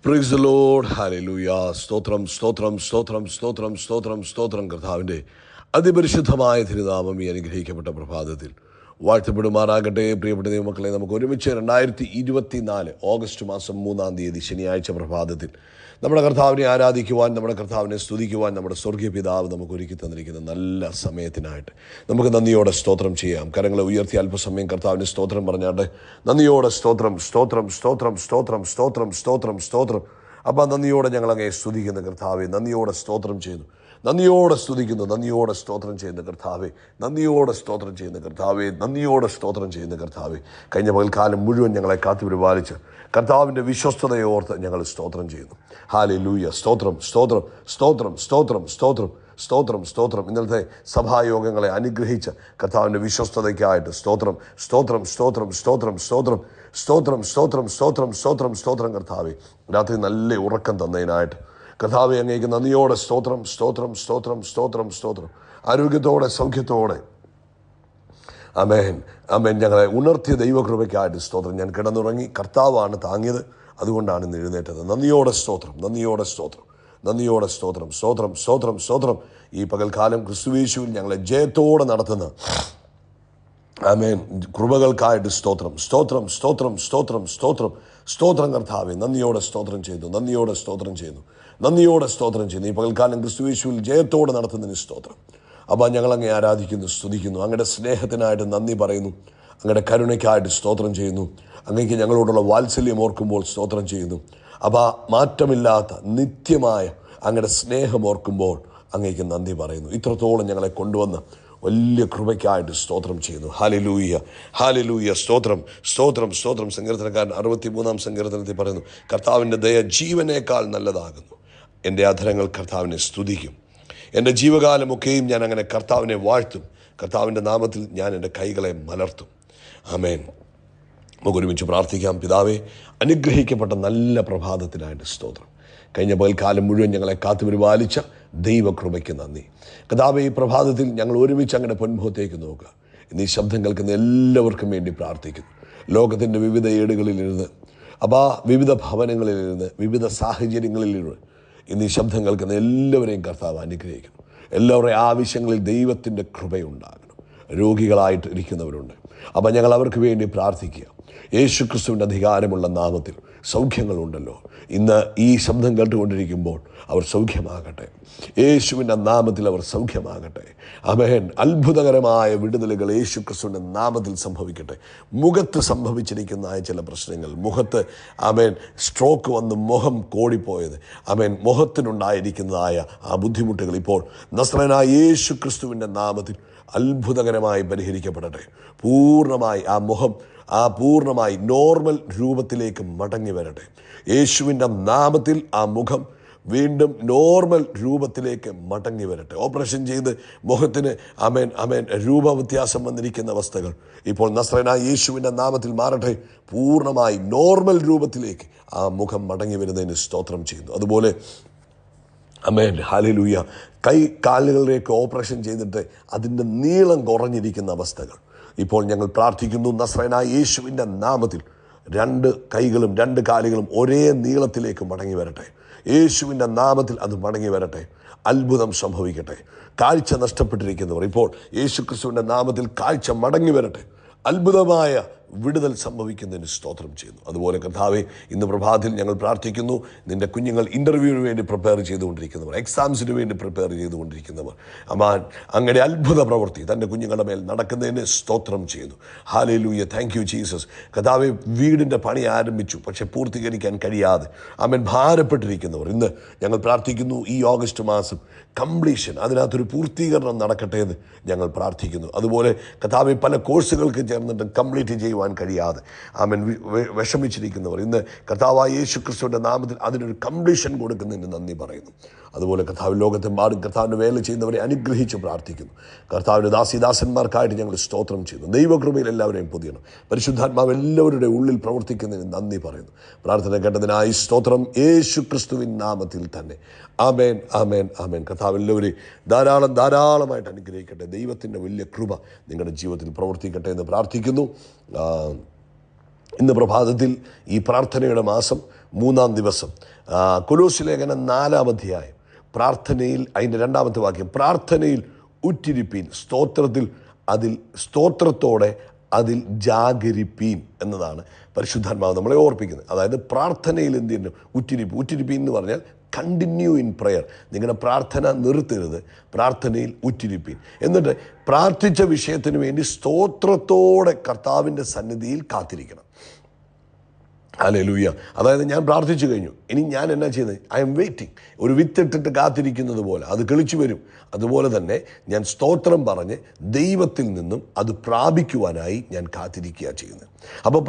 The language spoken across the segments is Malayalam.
Praise the Lord. ഹല്ലേലൂയ. സ്തോത്രം സ്തോത്രം സ്തോത്രം സ്തോത്രം സ്തോത്രം സ്തോത്രം. കർത്താവിൻ്റെ അതിപരിശുദ്ധമായ തിരുനാമം ഈ അനുഗ്രഹിക്കപ്പെട്ട പ്രഭാതത്തിൽ വാഴ്ത്തപ്പെടുമാറാകട്ടെ. പ്രിയപ്പെട്ട ദൈവമക്കളെ, നമുക്ക് ഒരുമിച്ച് 2024 ഓഗസ്റ്റ് മാസം 3-ാം തീയതി ശനിയാഴ്ച പ്രഭാതത്തിൽ നമ്മുടെ കർത്താവിനെ ആരാധിക്കുവാൻ, നമ്മുടെ കർത്താവിനെ സ്തുതിക്കുവാൻ നമ്മുടെ സ്വർഗീയ പിതാവ് നമുക്ക് ഒരുക്കി തന്നിരിക്കുന്ന നല്ല സമയത്തിനായിട്ട് നമുക്ക് നന്ദിയോടെ സ്തോത്രം ചെയ്യാം. കരങ്ങളെ ഉയർത്തി അല്പസമയം കർത്താവിന് സ്തോത്രം പറഞ്ഞാണ്ട് നന്ദിയോടെ സ്തോത്രം സ്തോത്രം സ്തോത്രം സ്തോത്രം സ്തോത്രം സ്തോത്രം സ്തോത്രം. അപ്പം നന്ദിയോടെ ഞങ്ങളങ്ങേ സ്തുതിക്കുന്ന കർത്താവെ, നന്ദിയോടെ സ്തോത്രം ചെയ്യുന്നു, നന്ദിയോടെ സ്തുതിക്കുന്നു, നന്ദിയോടെ സ്തോത്രം ചെയ്യുന്ന കർത്താവെ, നന്ദിയോടെ സ്തോത്രം ചെയ്യുന്ന കർത്താവെ, നന്ദിയോടെ സ്തോത്രം ചെയ്യുന്ന കർത്താവെ. കഴിഞ്ഞ പകൽക്കാലം മുഴുവൻ ഞങ്ങളെ കാത്തുപരിപാലിച്ച് കർത്താവിൻ്റെ വിശ്വസ്തതയോർത്ത് ഞങ്ങൾ സ്തോത്രം ചെയ്യുന്നു. ഹല്ലേലൂയ. സ്തോത്രം സ്തോത്രം സ്തോത്രം സ്തോത്രം സ്തോത്രം സ്തോത്രം സ്തോത്രം. ഇന്നലത്തെ സഭായോഗങ്ങളെ അനുഗ്രഹിച്ച കർത്താവിൻ്റെ വിശ്വസ്തതയ്ക്കായിട്ട് സ്തോത്രം സ്തോത്രം സ്തോത്രം സ്തോത്രം സ്തോത്രം സ്തോത്രം സ്തോത്രം സ്തോത്രം സ്തോത്രം സ്തോത്രം. കർത്താവെ, രാത്രി നല്ല ഉറക്കം തന്നതിനായിട്ട് കർത്താവെ അങ്ങേക്ക് നന്ദിയോടെ സ്തോത്രം സ്തോത്രം സ്തോത്രം സ്തോത്രം സ്തോത്രം. ആരോഗ്യത്തോടെ സൗഖ്യത്തോടെ ആമേൻ ആമേൻ ഞങ്ങളെ ഉണർത്തിയ ദൈവകൃപയ്ക്കായിട്ട് സ്തോത്രം. ഞാൻ കിടന്നുറങ്ങി, കർത്താവാണ് താങ്ങിയത്, അതുകൊണ്ടാണ് ഇന്ന് എഴുന്നേറ്റത്. നന്ദിയോടെ സ്തോത്രം, നന്ദിയോടെ സ്തോത്രം, നന്ദിയോടെ സ്തോത്രം സ്തോത്രം സ്തോത്രം സ്തോത്രം. ഈ പകൽക്കാലം ക്രിസ്തുയേശുവിൽ ഞങ്ങളെ ജയത്തോടെ നടത്തുന്ന ആമേൻ കൃപകൾക്കായിട്ട് സ്തോത്രം സ്തോത്രം സ്തോത്രം സ്തോത്രം സ്തോത്രം സ്തോത്രം. കർത്താവെ, നന്ദിയോടെ സ്തോത്രം ചെയ്യുന്നു, നന്ദിയോടെ സ്തോത്രം ചെയ്യുന്നു, നന്ദിയോടെ സ്തോത്രം ചെയ്യുന്നു. ഈ പകൽക്കാലം ക്രിസ്തുയേശുവിൽ ജയത്തോടെ നടത്തുന്നതിന് സ്തോത്രം. അപ്പോൾ ഞങ്ങളങ്ങേ ആരാധിക്കുന്നു, സ്തുതിക്കുന്നു, അങ്ങയുടെ സ്നേഹത്തിനായിട്ട് നന്ദി പറയുന്നു, അങ്ങയുടെ കരുണയ്ക്കായിട്ട് സ്തോത്രം ചെയ്യുന്നു, അങ്ങേക്ക് ഞങ്ങളോടുള്ള വാത്സല്യം ഓർക്കുമ്പോൾ സ്തോത്രം ചെയ്യുന്നു. അപ്പോൾ മാറ്റമില്ലാത്ത നിത്യമായ അങ്ങയുടെ സ്നേഹം ഓർക്കുമ്പോൾ അങ്ങേക്ക് നന്ദി പറയുന്നു. ഇത്രത്തോളം ഞങ്ങളെ കൊണ്ടുവന്ന് വലിയ കൃപയ്ക്കായിട്ട് സ്തോത്രം ചെയ്യുന്നു. Hallelujah hallelujah. സ്തോത്രം സ്തോത്രം സ്തോത്രം. സങ്കീർത്തനക്കാരൻ 63-ാം സങ്കീർത്തനത്തിൽ പറയുന്നു, കർത്താവിൻ്റെ ദയ ജീവനേക്കാൾ നല്ലതാകുന്നു, എൻ്റെ അധരങ്ങൾ കർത്താവിനെ സ്തുതിക്കും, എൻ്റെ ജീവകാലമൊക്കെയും ഞാൻ അങ്ങനെ കർത്താവിനെ വാഴ്ത്തും, കർത്താവിൻ്റെ നാമത്തിൽ ഞാൻ എൻ്റെ കൈകളെ മലർത്തും. ആമേൻ. നമുക്ക് ഒരുമിച്ച് പ്രാർത്ഥിക്കാം. പിതാവേ, അനുഗ്രഹിക്കപ്പെട്ട നല്ല പ്രഭാതത്തിനായിട്ട് സ്തോത്രം. കഴിഞ്ഞ പകൽക്കാലം മുഴുവൻ ഞങ്ങളെ കാത്തുപരിപാലിച്ച ദൈവകൃപയ്ക്ക് നന്ദി. കർത്താവേ, ഈ പ്രഭാതത്തിൽ ഞങ്ങൾ ഒരുമിച്ച് അങ്ങയുടെ പൊൻമുഖത്തേക്ക് നോക്കുക. ഇന്ന് ഈ ശബ്ദം കേൾക്കുന്ന എല്ലാവർക്കും വേണ്ടി പ്രാർത്ഥിക്കുന്നു. ലോകത്തിൻ്റെ വിവിധ ഏടുകളിലിരുന്ന്, വിവിധ ഭവനങ്ങളിലിരുന്ന്, വിവിധ സാഹചര്യങ്ങളിലിരുന്ന് ഇന്ന് ഈ ശബ്ദം കേൾക്കുന്ന എല്ലാവരെയും കർത്താവ് അനുഗ്രഹിക്കുന്നു. എല്ലാവരുടെയും ആവശ്യങ്ങളിൽ ദൈവത്തിൻ്റെ കൃപയുണ്ടാകണം. രോഗികളായിട്ട് ഇരിക്കുന്നവരുണ്ട്, അപ്പം ഞങ്ങൾ അവർക്ക് വേണ്ടി പ്രാർത്ഥിക്കുക. യേശു ക്രിസ്തുവിൻ്റെ അധികാരമുള്ള നാമത്തിൽ സൗഖ്യങ്ങളുണ്ടല്ലോ. ഇന്ന് ഈ ശബ്ദം കേട്ടുകൊണ്ടിരിക്കുമ്പോൾ അവർ സൗഖ്യമാകട്ടെ. യേശുവിൻ്റെ നാമത്തിൽ അവർ സൗഖ്യമാകട്ടെ. ആമേൻ. അത്ഭുതകരമായ വിടുതലുകൾ യേശു ക്രിസ്തുവിൻ്റെ നാമത്തിൽ സംഭവിക്കട്ടെ. മുഖത്ത് സംഭവിച്ചിരിക്കുന്ന ചില പ്രശ്നങ്ങൾ, മുഖത്ത് ആമേൻ സ്ട്രോക്ക് വന്ന് മുഖം കോടിപ്പോയത്, ആമേൻ മുഖത്തിനുണ്ടായിരിക്കുന്നതായ ആ ബുദ്ധിമുട്ടുകൾ ഇപ്പോൾ നസ്രയനായ യേശു ക്രിസ്തുവിൻ്റെ നാമത്തിൽ അത്ഭുതകരമായി പരിഹരിക്കപ്പെടട്ടെ. പൂർണ്ണമായി ആ മുഖം പൂർണ്ണമായി നോർമൽ രൂപത്തിലേക്ക് മടങ്ങി വരട്ടെ. യേശുവിൻ്റെ നാമത്തിൽ ആ മുഖം വീണ്ടും നോർമൽ രൂപത്തിലേക്ക് മടങ്ങി വരട്ടെ. ഓപ്പറേഷൻ ചെയ്ത് മുഖത്തിന് ആമേൻ രൂപവ്യത്യാസം വന്നിരിക്കുന്ന അവസ്ഥകൾ ഇപ്പോൾ നസ്രയനായ യേശുവിൻ്റെ നാമത്തിൽ മാറട്ടെ. പൂർണ്ണമായി നോർമൽ രൂപത്തിലേക്ക് ആ മുഖം മടങ്ങി വരുന്നതിന് സ്തോത്രം ചെയ്യുന്നു. അതുപോലെ ആമേൻ ഹല്ലേലൂയ. കൈ കാലുകളിലേക്ക് ഓപ്പറേഷൻ ചെയ്തിട്ട് അതിൻ്റെ നീളം കുറഞ്ഞിരിക്കുന്ന അവസ്ഥകൾ ഇപ്പോൾ ഞങ്ങൾ പ്രാർത്ഥിക്കുന്നു. നസ്രയനായ യേശുവിൻ്റെ നാമത്തിൽ 2 കൈകളും 2 കാലുകളും ഒരേ നീളത്തിലേക്ക് മടങ്ങി വരട്ടെ. യേശുവിൻ്റെ നാമത്തിൽ അത് മടങ്ങി വരട്ടെ. അത്ഭുതം സംഭവിക്കട്ടെ. കാഴ്ച നഷ്ടപ്പെട്ടിരിക്കുന്നവർ ഇപ്പോൾ യേശു ക്രിസ്തുവിൻ്റെ നാമത്തിൽ കാഴ്ച മടങ്ങി വരട്ടെ. അത്ഭുതമായ വിടുതൽ സംഭവിക്കുന്നതിന് സ്തോത്രം ചെയ്യുന്നു. അതുപോലെ കർത്താവേ, ഇന്ന് പ്രഭാതത്തിൽ ഞങ്ങൾ പ്രാർത്ഥിക്കുന്നു. നിൻ്റെ കുഞ്ഞുങ്ങൾ ഇൻ്റർവ്യൂവിന് വേണ്ടി പ്രിപ്പയർ ചെയ്തുകൊണ്ടിരിക്കുന്നവർ, എക്സാംസിന് വേണ്ടി പ്രിപ്പയർ ചെയ്തുകൊണ്ടിരിക്കുന്നവർ, അങ്ങയുടെ അത്ഭുത പ്രവൃത്തി തൻ്റെ കുഞ്ഞുങ്ങളുടെ മേൽ നടക്കുന്നതിന് സ്തോത്രം ചെയ്യുന്നു. ഹല്ലേലൂയ. Thank you Jesus. കർത്താവേ, വീടിൻ്റെ പണി ആരംഭിച്ചു, പക്ഷെ പൂർത്തീകരിക്കാൻ കഴിയാതെ ഭാരപ്പെട്ടിരിക്കുന്നവർ ഇന്ന് ഞങ്ങൾ പ്രാർത്ഥിക്കുന്നു. ഈ ഓഗസ്റ്റ് മാസം കംപ്ലീഷൻ, അതിനകത്തൊരു പൂർത്തീകരണം നടക്കട്ടെ എന്ന് ഞങ്ങൾ പ്രാർത്ഥിക്കുന്നു. അതുപോലെ കർത്താവേ, പല കോഴ്സുകൾക്ക് ചേർന്നിട്ട് കംപ്ലീറ്റ് ചെയ്യുവാൻ കഴിയാതെ വിഷമിച്ചിരിക്കുന്നവർ ഇന്ന് കർത്താവായ യേശു ക്രിസ്തുവിൻ്റെ നാമത്തിൽ അതിനൊരു കംപ്ലീഷൻ കൊടുക്കുന്നതിന് നന്ദി പറയുന്നു. അതുപോലെ കർത്താവ് ലോകത്തെമ്പാടും കർത്താവിൻ്റെ വേല ചെയ്യുന്നവരെ അനുഗ്രഹിച്ച് പ്രാർത്ഥിക്കുന്നു. കർത്താവിൻ്റെ ദാസിദാസന്മാർക്കായിട്ട് ഞങ്ങൾ സ്തോത്രം ചെയ്യുന്നു. ദൈവകൃപയിൽ എല്ലാവരെയും പൊതിയണം. പരിശുദ്ധാത്മാവ് എല്ലാവരുടെ ഉള്ളിൽ പ്രവർത്തിക്കുന്നതിന് നന്ദി പറയുന്നു. പ്രാർത്ഥന കേട്ടതിനായി സ്തോത്രം. യേശു ക്രിസ്തുവിൻ നാമത്തിൽ തന്നെ ആമേൻ ആമേൻ ആമേൻ. കർത്താവ് എല്ലാവരെയും ധാരാളമായിട്ട് അനുഗ്രഹിക്കട്ടെ. ദൈവത്തിൻ്റെ വലിയ കൃപ നിങ്ങളുടെ ജീവിതത്തിൽ പ്രവർത്തിക്കട്ടെ എന്ന് പ്രാർത്ഥിക്കുന്നു. ഇന്ന് പ്രഭാതത്തിൽ ഈ പ്രാർത്ഥനയുടെ മാസം മൂന്നാം ദിവസം. കൊലോസ്യ ലേഖനം 4-ാം അധ്യായം പ്രാർത്ഥനയിൽ അതിൻ്റെ 2-ാമത്തെ വാക്യം, പ്രാർത്ഥനയിൽ ഉറ്റിരിപ്പീൻ, സ്തോത്രത്തോടെ അതിൽ ജാഗരിപ്പീൻ എന്നതാണ് പരിശുദ്ധാത്മാവ് നമ്മളെ ഓർപ്പിക്കുന്നത്. അതായത് പ്രാർത്ഥനയിൽ എന്ത് ചെയ്യുന്നു? ഉറ്റിരിപ്പീൻ എന്ന് പറഞ്ഞാൽ കണ്ടിന്യൂ ഇൻ പ്രയർ. നിങ്ങളുടെ പ്രാർത്ഥന നിർത്തരുത്, പ്രാർത്ഥനയിൽ ഉറ്റിരിപ്പീൻ. എന്നിട്ട് പ്രാർത്ഥിച്ച വിഷയത്തിന് വേണ്ടി സ്തോത്രത്തോടെ കർത്താവിൻ്റെ സന്നിധിയിൽ കാത്തിരിക്കണം. ഹല്ലേലൂയ. അതായത് ഞാൻ പ്രാർത്ഥിച്ചു കഴിഞ്ഞു, ഇനി ഞാൻ എന്നാ ചെയ്യുന്നത്? I M waiting. ഒരു വിത്തിട്ടിട്ട് കാത്തിരിക്കുന്നത് പോലെ അത് കിളിച്ചു വരും. അതുപോലെ തന്നെ ഞാൻ സ്തോത്രം പറഞ്ഞ് ദൈവത്തിൽ നിന്നും അത് പ്രാപിക്കുവാനായി ഞാൻ കാത്തിരിക്കുക ചെയ്യുന്നത്. അപ്പോൾ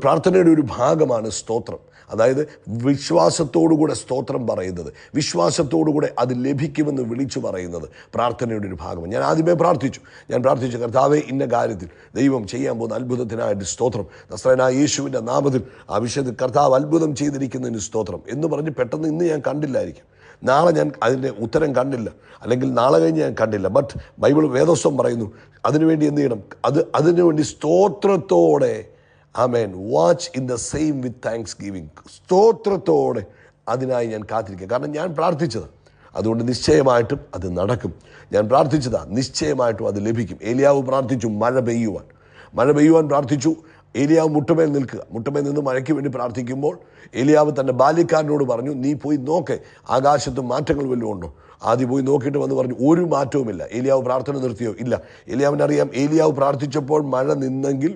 പ്രാർത്ഥനയുടെ ഒരു ഭാഗമാണ് സ്തോത്രം. അതായത് വിശ്വാസത്തോടുകൂടെ സ്തോത്രം പറയുന്നത്, വിശ്വാസത്തോടുകൂടെ അത് ലഭിക്കുമെന്ന് വിളിച്ചു പറയുന്നത് പ്രാർത്ഥനയുടെ ഒരു ഭാഗമാണ്. ഞാൻ ആദ്യമേ പ്രാർത്ഥിച്ചു കർത്താവേ, ഇന്ന കാര്യത്തിൽ ദൈവം ചെയ്യാൻ പോകുന്ന അത്ഭുതത്തിനായിട്ട് സ്തോത്രം, നസ്രയനായ യേശുവിൻ്റെ നാമത്തിൽ ആ വിഷയത്തിൽ കർത്താവ് അത്ഭുതം ചെയ്തിരിക്കുന്നതിന് സ്തോത്രം എന്ന് പറഞ്ഞ് പെട്ടെന്ന് ഇന്ന് ഞാൻ കണ്ടില്ലായിരിക്കും, നാളെ ഞാൻ അതിൻ്റെ ഉത്തരം കണ്ടില്ല, അല്ലെങ്കിൽ നാളെ കഴിഞ്ഞ് ഞാൻ കണ്ടില്ല. ബട്ട് ബൈബിൾ വേദോസ്തവം പറയുന്നു അതിനുവേണ്ടി എന്ത് ചെയ്യണം? അതിനുവേണ്ടി സ്തോത്രത്തോടെ, amen, watch in the same with thanksgiving. സ്തോത്രത്തോടെ അതിനായി ഞാൻ കാത്തിരിക്കുക. കാരണം ഞാൻ പ്രാർത്ഥിച്ചത്, അതുകൊണ്ട് നിശ്ചയമായിട്ടും അത് നടക്കും. ഞാൻ പ്രാർത്ഥിച്ചതാ, നിശ്ചയമായിട്ടും അത് ലഭിക്കും. ഏലിയാവ് പ്രാർത്ഥിച്ചു മഴ പെയ്യുവാൻ പ്രാർത്ഥിച്ചു. ഏലിയാവ് മുട്ടുമേൽ നിന്ന് മഴയ്ക്ക് വേണ്ടി പ്രാർത്ഥിക്കുമ്പോൾ ഏലിയാവ് തൻ്റെ ബാല്യക്കാരനോട് പറഞ്ഞു, നീ പോയി നോക്ക്, ആകാശത്ത് മാറ്റങ്ങൾ വല്ലതും ഉണ്ടോ? ആദ്യം പോയി നോക്കിയിട്ട് വന്ന് പറഞ്ഞു, ഒരു മാറ്റവുമില്ല. ഏലിയാവ് പ്രാർത്ഥന നിർത്തിയോ? ഇല്ല. ഏലിയാവിനറിയാം, ഏലിയാവ് പ്രാർത്ഥിച്ചപ്പോൾ മഴ നിന്നെങ്കിൽ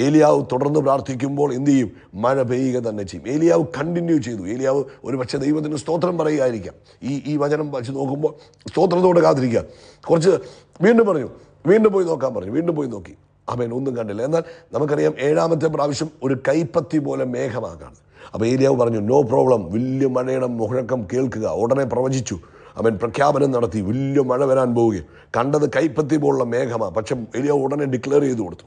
ഏലിയാവ് തുടർന്ന് പ്രാർത്ഥിക്കുമ്പോൾ എന്ത് ചെയ്യും? മഴ പെയ്യുക തന്നെ ചെയ്യും. ഏലിയാവ് കണ്ടിന്യൂ ചെയ്തു. ഏലിയാവ് ഒരു പക്ഷേ ദൈവത്തിന് സ്തോത്രം പറയുകയായിരിക്കാം. ഈ വചനം വെച്ച് നോക്കുമ്പോൾ സ്തോത്രത്തോടെ കാത്തിരിക്കുക. കുറച്ച് വീണ്ടും പോയി നോക്കാൻ പറഞ്ഞു. വീണ്ടും പോയി നോക്കി, ആമേൻ, ഒന്നും കണ്ടില്ല. എന്നാൽ നമുക്കറിയാം 7-ാമത്തെ പ്രാവശ്യം ഒരു കൈപ്പത്തി പോലെ മേഘമാകാണ്. അപ്പോൾ ഏലിയാവ് പറഞ്ഞു, നോ പ്രോബ്ലം, വലിയ മഴയുടെ മുഴക്കം കേൾക്കുക. ഉടനെ പ്രവചിച്ചു, അവൻ പ്രഖ്യാപനം നടത്തി, വലിയ മഴ വരാൻ പോവുകയും. കണ്ടത് കൈപ്പത്തി പോലുള്ള മേഘമാണ്. പക്ഷെ ഏലിയാവ് ഉടനെ ഡിക്ലെയർ ചെയ്തു കൊടുത്തു.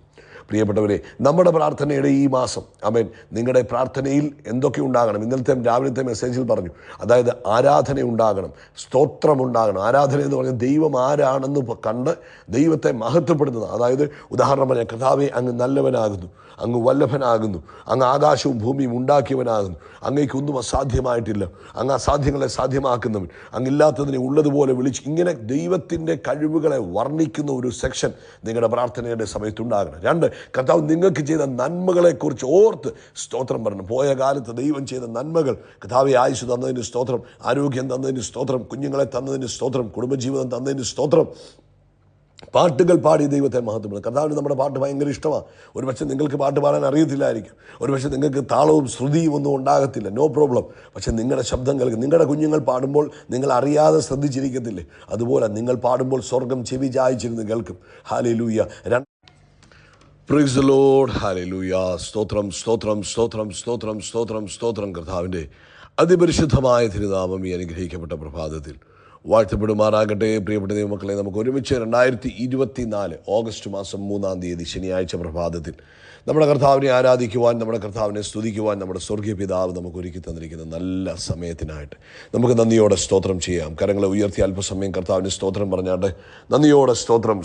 പ്രിയപ്പെട്ടവരെ, നമ്മുടെ പ്രാർത്ഥനയുടെ ഈ മാസം, ആമേൻ, നിങ്ങളുടെ പ്രാർത്ഥനയിൽ എന്തൊക്കെ ഉണ്ടാകണം? ഇന്നലത്തെ രാവിലത്തെ മെസ്സേജിൽ പറഞ്ഞു, അതായത് ആരാധന ഉണ്ടാകണം, സ്തോത്രമുണ്ടാകണം. ആരാധന എന്ന് പറഞ്ഞാൽ ദൈവം ആരാണെന്ന് കണ്ട് ദൈവത്തെ മഹത്വപ്പെടുന്നത്. അതായത് ഉദാഹരണം പറഞ്ഞാൽ, കർത്താവേ, അങ്ങ് നല്ലവനാകുന്നു, അങ്ങ് വല്ലഭനാകുന്നു, അങ്ങ് ആകാശവും ഭൂമിയും ഉണ്ടാക്കിയവനാകുന്നു, അങ്ങേക്കൊന്നും അസാധ്യമായിട്ടില്ല, അങ്ങ് അസാധ്യങ്ങളെ സാധ്യമാക്കുന്നവൻ, അങ്ങില്ലാത്തതിനെ ഉള്ളതുപോലെ വിളിച്ച്, ഇങ്ങനെ ദൈവത്തിൻ്റെ കഴിവുകളെ വർണ്ണിക്കുന്ന ഒരു സെക്ഷൻ നിങ്ങളുടെ പ്രാർത്ഥനയുടെ സമയത്തുണ്ടാകണം. 2, കർത്താവ് നിങ്ങൾക്ക് ചെയ്ത നന്മകളെക്കുറിച്ച് ഓർത്ത് സ്തോത്രം പറഞ്ഞു. പോയ കാലത്ത് ദൈവം ചെയ്ത നന്മകൾ, കർത്താവെ, ആയുസ് തന്നതിന് സ്തോത്രം, ആരോഗ്യം തന്നതിന് സ്തോത്രം, കുഞ്ഞുങ്ങളെ തന്നതിന് സ്തോത്രം, കുടുംബജീവിതം തന്നതിന് സ്തോത്രം. പാട്ടുകൾ പാടി ദൈവത്തെ മഹത്വപ്പെടും. കർത്താവിന് നമ്മുടെ പാട്ട് ഭയങ്കര ഇഷ്ടമാണ്. ഒരുപക്ഷെ നിങ്ങൾക്ക് പാട്ട് പാടാൻ അറിയത്തില്ലായിരിക്കും, ഒരുപക്ഷെ നിങ്ങൾക്ക് താളവും ശ്രുതിയും ഒന്നും ഉണ്ടാകത്തില്ല, നോ പ്രോബ്ലം. പക്ഷെ നിങ്ങളുടെ ശബ്ദം കേൾക്കും. നിങ്ങളുടെ കുഞ്ഞുങ്ങൾ പാടുമ്പോൾ നിങ്ങൾ അറിയാതെ ശ്രദ്ധിച്ചിരിക്കത്തില്ലേ? അതുപോലെ നിങ്ങൾ പാടുമ്പോൾ സ്വർഗം ചെവി ചായ്ച്ചിരുന്ന് കേൾക്കും. Hallelujah. Praise the Lord. Hallelujah. സ്തോത്രം. കർത്താവിൻ്റെ അതിപരിശുദ്ധമായ തിരുനാമം ഈ അനുഗ്രഹിക്കപ്പെട്ട പ്രഭാതത്തിൽ വാഴ്ത്തപ്പെടുമാറാകട്ടെ. പ്രിയപ്പെട്ട ദൈവമക്കളെ, നമുക്ക് ഒരുമിച്ച് 2024 ഓഗസ്റ്റ് മാസം 3-ാം തീയതി ശനിയാഴ്ച പ്രഭാതത്തിൽ നമ്മുടെ കർത്താവിനെ ആരാധിക്കുവാൻ, നമ്മുടെ കർത്താവിനെ സ്തുതിക്കുവാൻ നമ്മുടെ സ്വർഗീയ പിതാവ് നമുക്ക് ഒരുക്കി തന്നിരിക്കുന്ന നല്ല സമയത്തിനായിട്ട് നമുക്ക് നന്ദിയോടെ സ്തോത്രം ചെയ്യാം. കരങ്ങളെ ഉയർത്തി അല്പസമയം കർത്താവിന് സ്തോത്രം പറഞ്ഞാണ്ട് നന്ദിയോടെ സ്തോത്രം.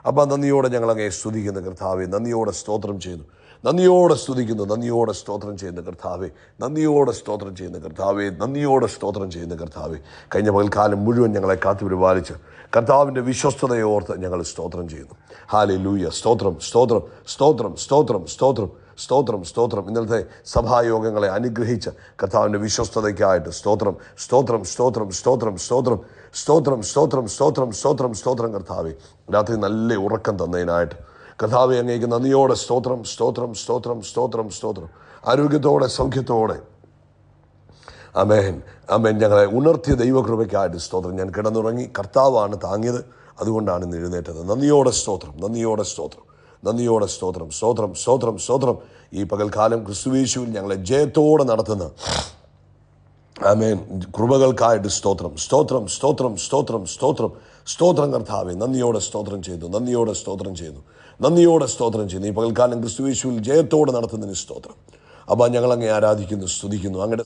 അപ്പം നന്ദിയോടെ ഞങ്ങളങ്ങേ സ്തുതിക്കുന്ന കർത്താവെ, നന്ദിയോടെ സ്തോത്രം ചെയ്യുന്നു, നന്ദിയോടെ സ്തുതിക്കുന്നു, നന്ദിയോടെ സ്തോത്രം ചെയ്യുന്ന കർത്താവെ, നന്ദിയോടെ സ്തോത്രം ചെയ്യുന്ന കർത്താവെ, നന്ദിയോടെ സ്തോത്രം ചെയ്യുന്ന കർത്താവെ. കഴിഞ്ഞ പകൽക്കാലം മുഴുവൻ ഞങ്ങളെ കാത്തുപരിപാലിച്ച് കർത്താവിൻ്റെ വിശ്വസ്തതയെ ഓർത്ത് ഞങ്ങൾ സ്തോത്രം ചെയ്യുന്നു. ഹല്ലേലൂയ. സ്തോത്രം. ഇന്നലത്തെ സഭായോഗങ്ങളെ അനുഗ്രഹിച്ച കർത്താവിൻ്റെ വിശ്വസ്തതയ്ക്കായിട്ട് സ്തോത്രം കർത്താവെ. രാത്രി നല്ല ഉറക്കം തന്നതിനായിട്ട് കർത്താവെ, അങ്ങേക്ക് നന്ദിയോടെ സ്തോത്രം. ആരോഗ്യത്തോടെ, സൗഖ്യത്തോടെ, ആമേൻ, ഞങ്ങളെ ഉണർത്തിയ ദൈവകൃപയ്ക്കായിട്ട് സ്തോത്രം. ഞാൻ കിടന്നുറങ്ങി, കർത്താവാണ് താങ്ങിയത്, അതുകൊണ്ടാണ് ഇന്ന് എഴുന്നേറ്റത്. നന്ദിയോടെ സ്തോത്രം. ഈ പകൽക്കാലം ക്രിസ്തുയേശുവിൽ ഞങ്ങളെ ജയത്തോടെ നടത്തുന്ന, ആമേൻ, കൃപകൾക്കായിട്ട് സ്തോത്രം കർത്താവെ. നന്ദിയോടെ സ്തോത്രം ചെയ്യുന്നു. ഈ പകൽക്കാലം ക്രിസ്തുയേശുവിൽ ജയത്തോടെ നടത്തുന്നതിന് സ്തോത്രം. അപ്പം ഞങ്ങളങ്ങേ ആരാധിക്കുന്നു, സ്തുതിക്കുന്നു. അങ്ങയുടെ